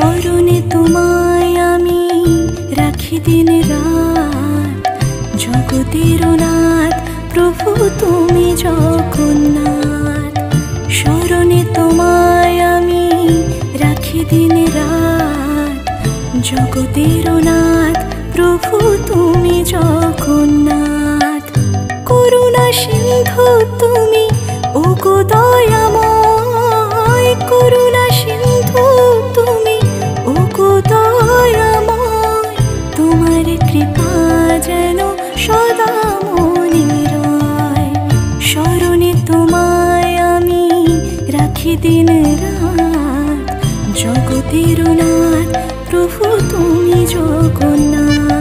স্মরণে তোমায় আমি রাখি দিন রাত, জগতের নাথ প্রভু তুমি জগন্নাথ। স্মরণে তোমায় আমি রাখি দিন রাত, জগতের নাথ প্রভু তুমি জগন্নাথ। করুণা সিন্ধু তুমি ওগো দয়াময়, করুণা সিন্ধু তুমি ওগো দয়াময়। তোমার কৃপা যেন সদা মনে রয়। স্মরণে তোমায় আমি রাখি দিন রাত, জগতের নাথ প্রভু তুমি জগন্নাথ।